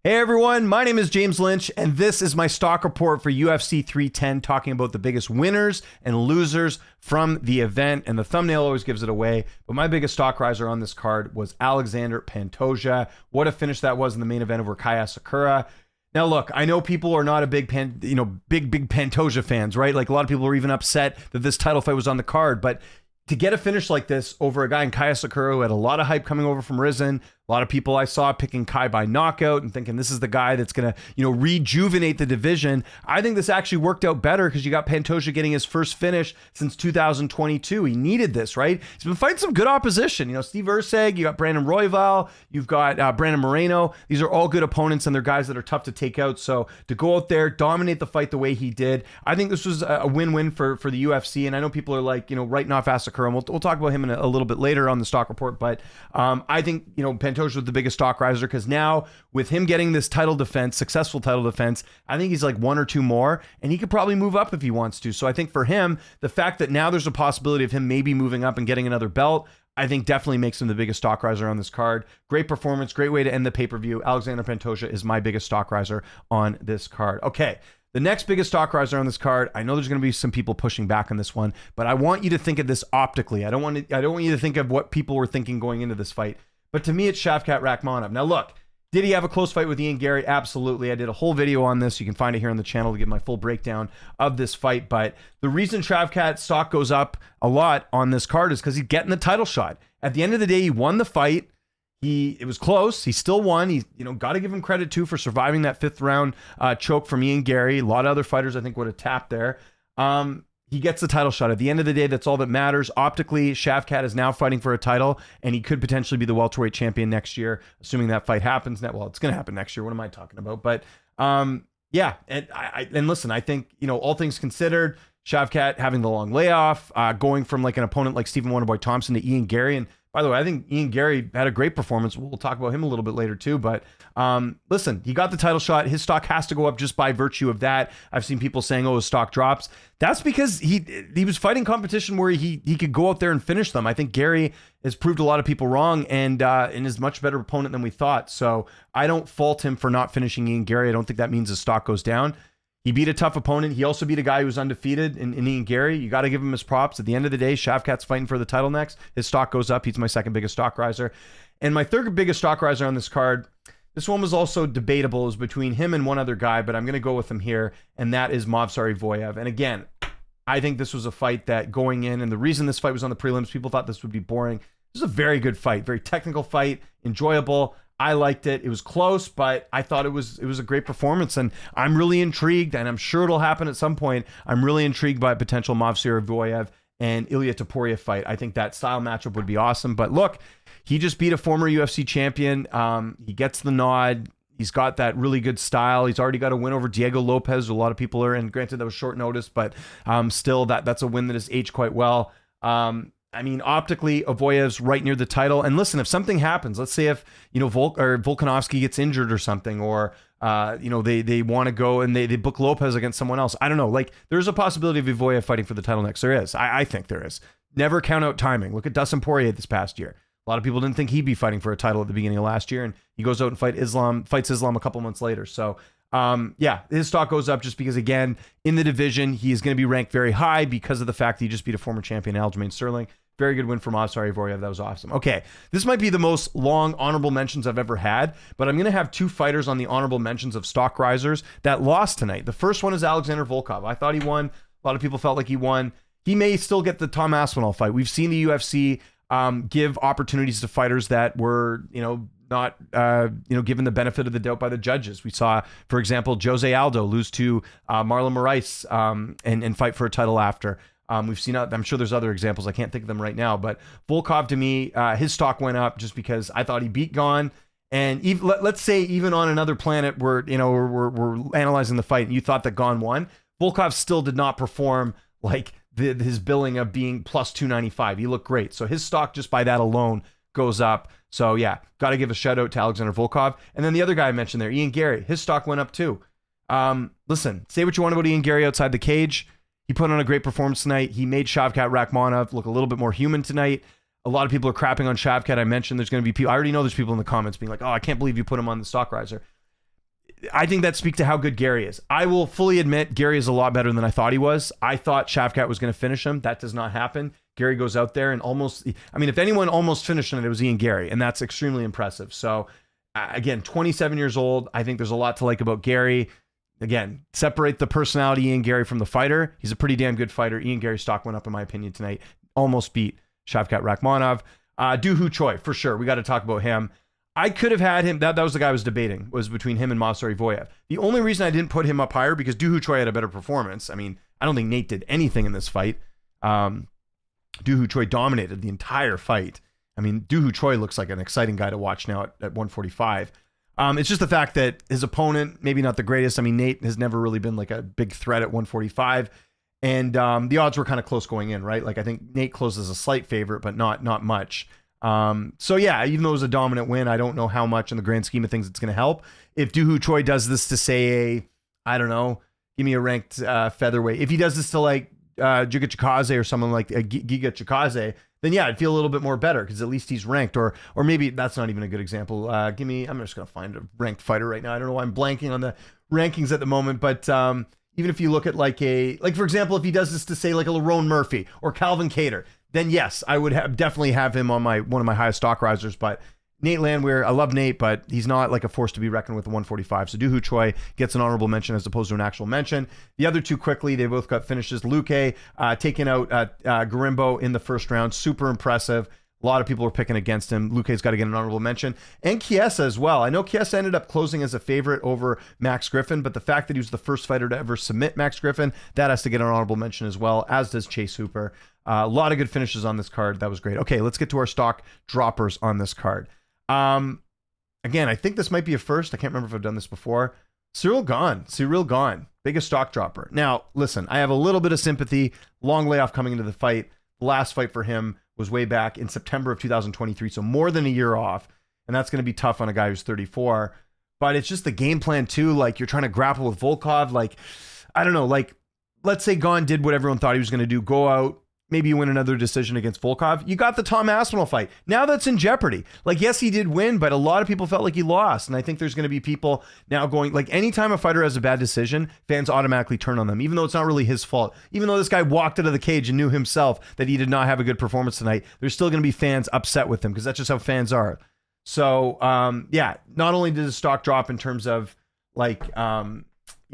Hey everyone, my name is James Lynch, and this is my stock report for UFC 310, talking about the biggest winners and losers from the event, and the thumbnail always gives it away, but my biggest stock riser on this card was Alexander Pantoja. What a finish that was in the main event over Kaya Sakura. Now look, I know people are not a big Pantoja fans, right? Like a lot of people are even upset that this title fight was on the card, but to get a finish like this over a guy in Kaya Sakura who had a lot of hype coming over from Rizin, a lot of people I saw picking Kai by knockout and thinking this is the guy that's going to, rejuvenate the division. I think this actually worked out better because you got Pantoja getting his first finish since 2022. He needed this, right? He's been fighting some good opposition. Steve Erceg, you got Brandon Royval, you've got Brandon Moreno. These are all good opponents and they're guys that are tough to take out. So to go out there, dominate the fight the way he did, I think this was a win-win for the UFC. And I know people are like, writing off Asakura, and we'll talk about him in a little bit later on the stock report. But I think, Pantoja was the biggest stock riser because now with him getting this successful title defense, I think he's like one or two more and he could probably move up if he wants to. So I think for him, the fact that now there's a possibility of him maybe moving up and getting another belt, I think definitely makes him the biggest stock riser on this card. Great performance, great way to end the pay-per-view. Alexander Pantoja is my biggest stock riser on this card. Okay. The next biggest stock riser on this card, I know there's going to be some people pushing back on this one, but I want you to think of this optically. I don't want you to think of what people were thinking going into this fight. But to me, it's Shavkat Rakhmonov. Now, look, did he have a close fight with Ian Gary? Absolutely. I did a whole video on this. You can find it here on the channel to get my full breakdown of this fight. But the reason Shavkat stock goes up a lot on this card is because he's getting the title shot. At the end of the day, he won the fight. It was close. He still won. He, got to give him credit too for surviving that fifth round choke from Ian Gary. A lot of other fighters, I think, would have tapped there. He gets the title shot. At the end of the day, that's all that matters. Optically, Shavkat is now fighting for a title, and he could potentially be the welterweight champion next year, assuming that fight happens. Well, it's going to happen next year. What am I talking about? But yeah, and listen, I think all things considered, Shavkat having the long layoff, going from like an opponent like Stephen Wonderboy Thompson to Ian Gary, and by the way, I think Ian Gary had a great performance. We'll talk about him a little bit later too. But listen, he got the title shot. His stock has to go up just by virtue of that. I've seen people saying, his stock drops. That's because he was fighting competition where he could go out there and finish them. I think Gary has proved a lot of people wrong and is a much better opponent than we thought. So I don't fault him for not finishing Ian Gary. I don't think that means his stock goes down. He beat a tough opponent. He also beat a guy who was undefeated in Ian Gary. You got to give him his props. At the end of the day, Shavkat's fighting for the title next. His stock goes up. He's my second biggest stock riser. And my third biggest stock riser on this card, this one was also debatable. It was between him and one other guy, but I'm going to go with him here, and that is Movsar Evloev. And again, I think this was a fight that going in, and the reason this fight was on the prelims, people thought this would be boring. This was a very good fight, very technical fight, enjoyable. I liked it. It was close, but I thought it was a great performance, and I'm really intrigued, and I'm sure it'll happen at some point. I'm really intrigued by a potential Movsar Evloev and Ilya Topuria fight. I think that style matchup would be awesome. But look, he just beat a former UFC champion. He gets the nod. He's got that really good style. He's already got a win over Diego Lopez. A lot of people are, and granted that was short notice, but still that's a win that has aged quite well. Optically, Evloev's right near the title. And listen, if something happens, let's say if, Volkanovski gets injured or something, or, they want to go and they book Lopez against someone else. I don't know. Like, there's a possibility of Evloev fighting for the title next. There is. I think there is. Never count out timing. Look at Dustin Poirier this past year. A lot of people didn't think he'd be fighting for a title at the beginning of last year, and he goes out and fights Islam a couple months later. So, his stock goes up just because, again, in the division, he is going to be ranked very high because of the fact that he just beat a former champion, Aljamain Sterling. Very good win for Movsar Evloev. That was awesome. Okay, this might be the most long honorable mentions I've ever had, but I'm going to have two fighters on the honorable mentions of stock risers that lost tonight. The first one is Alexander Volkov. I thought he won. A lot of people felt like he won. He may still get the Tom Aspinall fight. We've seen the UFC give opportunities to fighters that were, not given the benefit of the doubt by the judges. We saw, for example, Jose Aldo lose to Marlon Moraes and fight for a title after. We've seen, I'm sure there's other examples. I can't think of them right now, but Volkov, to me, his stock went up just because I thought he beat Gane. And even, let's say even on another planet where, we're analyzing the fight and you thought that Gane won, Volkov still did not perform like his billing of being plus 295. He looked great. So his stock just by that alone goes up. So yeah, got to give a shout out to Alexander Volkov. And then the other guy I mentioned there, Ian Gary, his stock went up too. Listen, say what you want about Ian Gary outside the cage. He put on a great performance tonight. He made Shavkat Rakhmonov look a little bit more human tonight. A lot of people are crapping on Shavkat. I mentioned there's going to be people, I already know there's people in the comments being like, oh, I can't believe you put him on the stock riser. I think that speaks to how good Gary is. I will fully admit Gary is a lot better than I thought he was. I thought Shavkat was going to finish him. That does not happen. Gary goes out there and almost, I mean, if anyone almost finished him, it was Ian Gary, and that's extremely impressive. So again, 27 years old. I think there's a lot to like about Gary. Again, separate the personality Ian Gary from the fighter. He's a pretty damn good fighter. Ian Gary's stock went up in my opinion tonight. Almost beat Shavkat Rakhmonov. Doo Ho Choi, for sure. We got to talk about him. I could have had him. That was the guy I was debating, was between him and Masari Voyev. The only reason I didn't put him up higher, because Doo Ho Choi had a better performance. I mean, I don't think Nate did anything in this fight. Doo Ho Choi dominated the entire fight. I mean, Doo Ho Choi looks like an exciting guy to watch now at 145. It's just the fact that his opponent, maybe not the greatest. I mean, Nate has never really been like a big threat at 145. And the odds were kind of close going in, right? Like I think Nate closes a slight favorite, but not much. So yeah, even though it was a dominant win, I don't know how much in the grand scheme of things it's going to help. If Doo Ho Choi does this to say I don't know, give me a ranked featherweight. If he does this to like Giga Chikadze or someone like Giga Chikadze, then yeah, I'd feel a little bit more better because at least he's ranked. Or maybe that's not even a good example. I'm just going to find a ranked fighter right now. I don't know why I'm blanking on the rankings at the moment, but even if you look at like for example, if he does this to say like a Lerone Murphy or Calvin Kattar, then yes, I would definitely have him on one of my highest stock risers. But Nate Landwehr, I love Nate, but he's not like a force to be reckoned with at 145. So Doo Ho Choi gets an honorable mention as opposed to an actual mention. The other two quickly, they both got finishes. Luque taking out Garimbo in the first round. Super impressive. A lot of people are picking against him. Luque's got to get an honorable mention. And Chiesa as well. I know Chiesa ended up closing as a favorite over Max Griffin, but the fact that he was the first fighter to ever submit Max Griffin, that has to get an honorable mention as well, as does Chase Hooper. A lot of good finishes on this card. That was great. Okay, let's get to our stock droppers on this card. Again, I think this might be a first. I can't remember if I've done this before. Ciryl Gane, biggest stock dropper. Now, listen, I have a little bit of sympathy. Long layoff coming into the fight. The last fight for him was way back in September of 2023, so more than a year off, and that's going to be tough on a guy who's 34. But it's just the game plan too. Like you're trying to grapple with Volkov. Like I don't know. Like let's say Gane did what everyone thought he was going to do. Go out. Maybe you win another decision against Volkov. You got the Tom Aspinall fight. Now that's in jeopardy. Like, yes, he did win, but a lot of people felt like he lost. And I think there's going to be people now going, like, anytime a fighter has a bad decision, fans automatically turn on them, even though it's not really his fault. Even though this guy walked out of the cage and knew himself that he did not have a good performance tonight, there's still going to be fans upset with him because that's just how fans are. So, yeah, not only did his stock drop in terms of, like,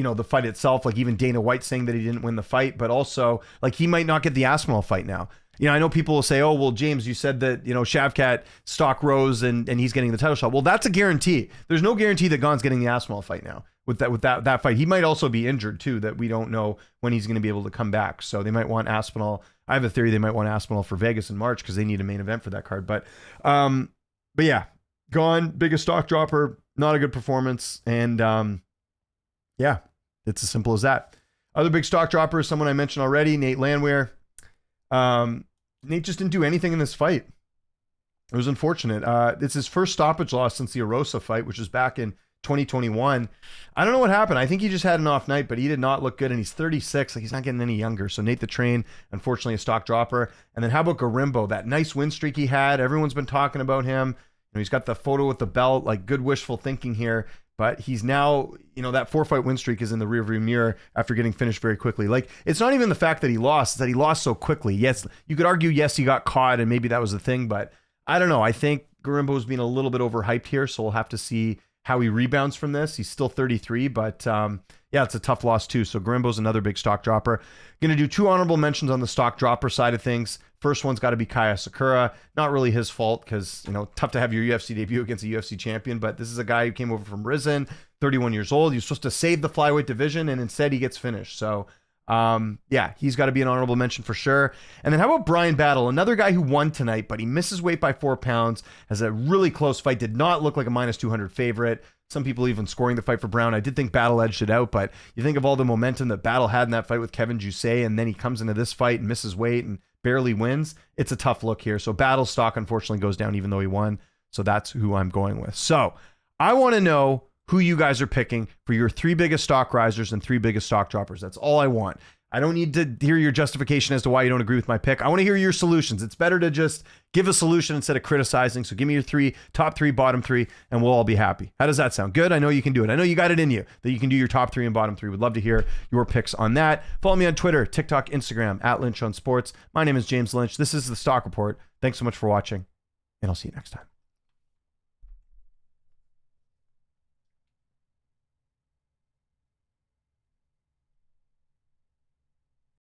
the fight itself, like even Dana White saying that he didn't win the fight, but also like he might not get the Aspinall fight now. I know people will say, oh, well, James, you said that, Shavkat stock rose and he's getting the title shot. Well, that's a guarantee. There's no guarantee that Gane's getting the Aspinall fight now with that fight. He might also be injured too, that we don't know when he's going to be able to come back. So they might want Aspinall. I have a theory they might want Aspinall for Vegas in March because they need a main event for that card. But yeah, Gane, biggest stock dropper, not a good performance. And yeah, it's as simple as that. Other big stock droppers, someone I mentioned already, Nate Landwehr. Nate just didn't do anything in this fight. It was unfortunate. It's his first stoppage loss since the Arosa fight, which was back in 2021. I don't know what happened. I think he just had an off night, but he did not look good, and he's 36. Like, he's not getting any younger. So Nate the Train, unfortunately, a stock dropper. And then how about Garimbo? That nice win streak he had. Everyone's been talking about him. He's got the photo with the belt, like good wishful thinking here. But he's now, that 4-fight win streak is in the rearview mirror after getting finished very quickly. Like, it's not even the fact that he lost, it's that he lost so quickly. Yes, you could argue, yes, he got caught and maybe that was the thing, but I don't know. I think Garimbo's being a little bit overhyped here, so we'll have to see how he rebounds from this. He's still 33, but yeah, it's a tough loss too. So Garimbo's another big stock dropper. Going to do 2 honorable mentions on the stock dropper side of things. First one's got to be Kaya Sakura. Not really his fault because, tough to have your UFC debut against a UFC champion, but this is a guy who came over from Risen, 31 years old. He was supposed to save the flyweight division, and instead he gets finished. So, yeah, he's got to be an honorable mention for sure. And then how about Brian Battle? Another guy who won tonight, but he misses weight by 4 pounds, has a really close fight, did not look like a minus 200 favorite. Some people even scoring the fight for Brown. I did think Battle edged it out, but you think of all the momentum that Battle had in that fight with Kevin Jousset, and then he comes into this fight and misses weight and barely wins. It's a tough look here. So Battle stock unfortunately goes down even though he won. So that's who I'm going with. So I want to know who you guys are picking for your 3 biggest stock risers and 3 biggest stock droppers. That's all I want. I don't need to hear your justification as to why you don't agree with my pick. I want to hear your solutions. It's better to just give a solution instead of criticizing. So give me your top three, bottom three, and we'll all be happy. How does that sound? Good? I know you can do it. I know you got it in you that you can do your top three and bottom three. Would love to hear your picks on that. Follow me on Twitter, TikTok, Instagram, @Lynch on Sports. My name is James Lynch. This is the Stock Report. Thanks so much for watching, and I'll see you next time.